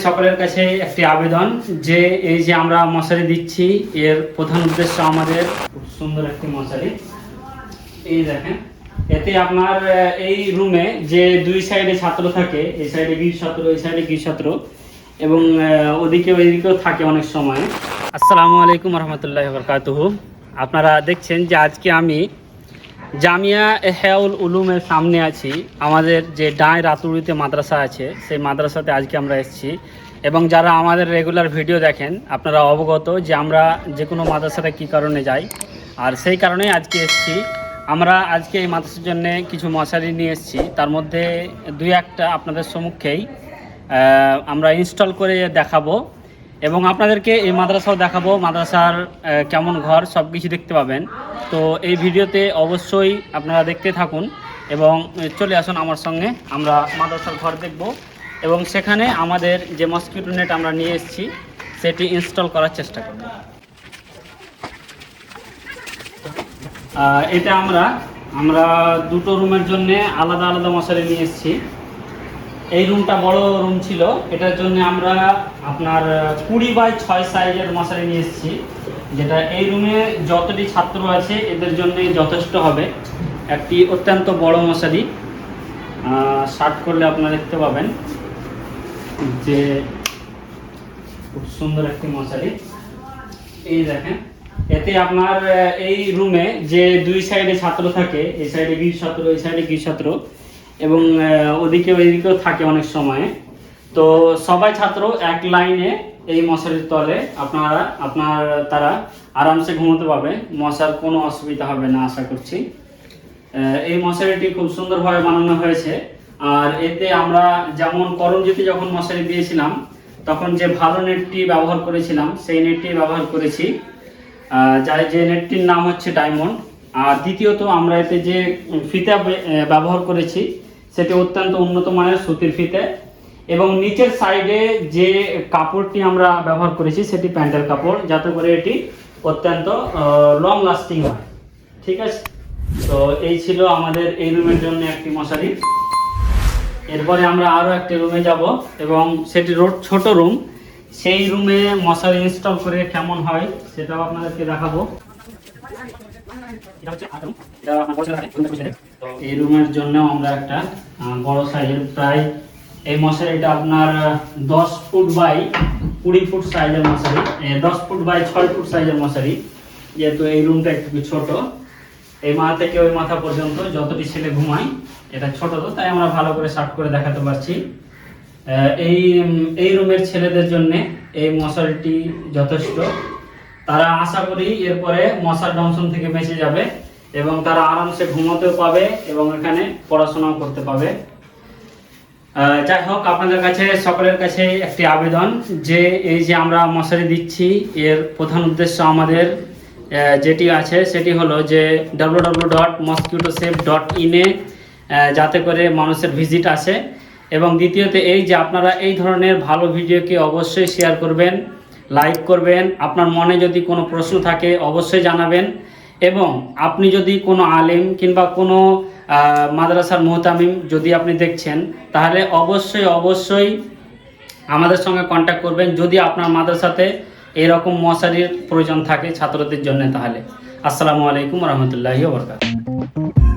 সকলের কাছে একটি আবেদন যে এই যে আমরা মশারি দিচ্ছি এর প্রধান উদ্দেশ্য আমাদের খুব সুন্দর একটি মশারি। এই দেখেন, এতে আপনার এই রুমে যে দুই সাইডে ছাত্র থাকে, এই সাইডে গির ছাত্র, এই সাইডে গির ছাত্র, এবং ওইদিকেও থাকে অনেক সময়। আসসালামু আলাইকুম রহমতুল্লাহি ওয়া বারাকাতুহু। আপনারা দেখছেন যে আজকে আমি জামিয়া ইহয়াউল উলুমের সামনে আছি। আমাদের যে ডাঁই রাতুড়িতে মাদ্রাসা আছে, সেই মাদ্রাসাতে আজকে আমরা এসেছি। এবং যারা আমাদের রেগুলার ভিডিও দেখেন আপনারা অবগত যে আমরা যে কোনো মাদ্রাসাতে কী কারণে যাই, আর সেই কারণেই আজকে এসেছি। আমরা আজকে এই মাদ্রাসার জন্য কিছু মশারি নিয়ে এসেছি, তার মধ্যে দুই একটা আপনাদের সম্মুখেই আমরা ইনস্টল করে দেখাবো এবং আপনাদেরকে এই মাদ্রাসাও দেখাবো, মাদ্রাসার কেমন ঘর সব কিছু দেখতে পাবেন। তো এই ভিডিওতে অবশ্যই আপনারা দেখতে থাকুন এবং চলে আসুন আমার সঙ্গে, আমরা মাদ্রাসার ঘর দেখব এবং সেখানে আমাদের যে মসকিউটো নেট আমরা নিয়ে এসেছি সেটি ইনস্টল করার চেষ্টা করব। এটা আমরা দুটো রুমের জন্য আলাদা আলাদা মশারি নিয়ে এসেছি। এই রুমটা বড় রুম ছিল, এটার জন্য আমরা আপনার 20x6 সাইজের মশারি নিয়ে এসেছি, যেটা এই রুমে যতটি ছাত্র আছে এদের জন্যই যথেষ্ট হবে। একটি অত্যন্ত বড় মশারি, শার্ট করলে আপনারা দেখতে পাবেন যে খুব সুন্দর একটি মশারি। এই দেখেন, এতে আপনার এই রুমে যে দুই সাইডে ছাত্র থাকে, এই সাইডে গির ছাত্র, এই সাইডে গির ছাত্র, এবং ওইদিকেও থাকে অনেক সময়। তো সবাই ছাত্র এক লাইনে এই মশারির তলে তারা আরামসে ঘুমোতে পাবে, মশার কোনো অসুবিধা হবে না আশা করছি। এই মশারিটি খুব সুন্দরভাবে বানানো হয়েছে। আর এতে আমরা যেমন করমজিতে যখন মশারি দিয়েছিলাম তখন যে ভালো নেটটি ব্যবহার করেছিলাম সেই নেটটি ব্যবহার করেছি, যে নেটটির নাম হচ্ছে ডায়মন্ড। আর দ্বিতীয়ত আমরা এতে যে ফিতা ব্যবহার করেছি সেটি অত্যন্ত উন্নত মানের সুতির ফিতে, এবং নিচের সাইডে যে কাপড়টি আমরা ব্যবহার করেছি সেটি প্যান্টের কাপড়, যাতে করে এটি অত্যন্ত লং লাস্টিং হয়। ঠিক আছে, তো এই ছিল আমাদের এই রুমের জন্য একটি মশারি। এরপরে আমরা আরও একটি রুমে যাব এবং সেটি ছোট রুম, সেই রুমে মশারি ইনস্টল করে কেমন হয় সেটাও আপনাদেরকে দেখাবো। এই রুমের জন্য আমরা একটা বড় সাইজের, প্রায় এই মশারিটা আপনার 10 ফুট বাই 20 ফুট সাইজের মশারি, 10 ফুট বাই 6 ফুট সাইজের মশারি। যেহেতু এই রুমটা একটু ছোট, এই মাথা থেকে ওই মাথা পর্যন্ত যতটি ছেলে ঘুমায় এটা ছোট, তো তাই আমরা ভালো করে শার্ট করে দেখাতে পারছি। এই রুমের ছেলেদের জন্য এই মশারিটি যথেষ্ট। তারা আশা করি এরপরে মশার দংশন থেকে বেঁচে যাবে এবং তারা আরামসে ঘুমোতেও পাবে এবং এখানে পড়াশোনাও করতে পাবে। যাই হোক, আপনাদের কাছে সকলের কাছে একটি আবেদন যে এই যে আমরা মশারি দিচ্ছি এর প্রধান উদ্দেশ্য আমাদের যেটি আছে সেটি হলো যে www.mosquitosafe.in এ যাতে করে মানুষের ভিজিট আসে, এবং দ্বিতীয়ত এই যে আপনারা এই ধরনের ভালো ভিডিওকে অবশ্যই শেয়ার করবেন, লাইক করবেন। আপনার মনে যদি কোনো প্রশ্ন থাকে অবশ্যই জানাবেন, এবং আপনি যদি কোনো আলেম কিংবা কোনো মাদ্রাসার মুহতামিম যদি আপনি দেখছেন তাহলে অবশ্যই আমাদের সঙ্গে কন্ট্যাক্ট করবেন যদি আপনার মাদ্রাসাতে এরকম মশারির প্রয়োজন থাকে ছাত্রদের জন্য। তাহলে আসসালামু আলাইকুম রহমতুল্লাহি ওয়া বারাকাতুহু।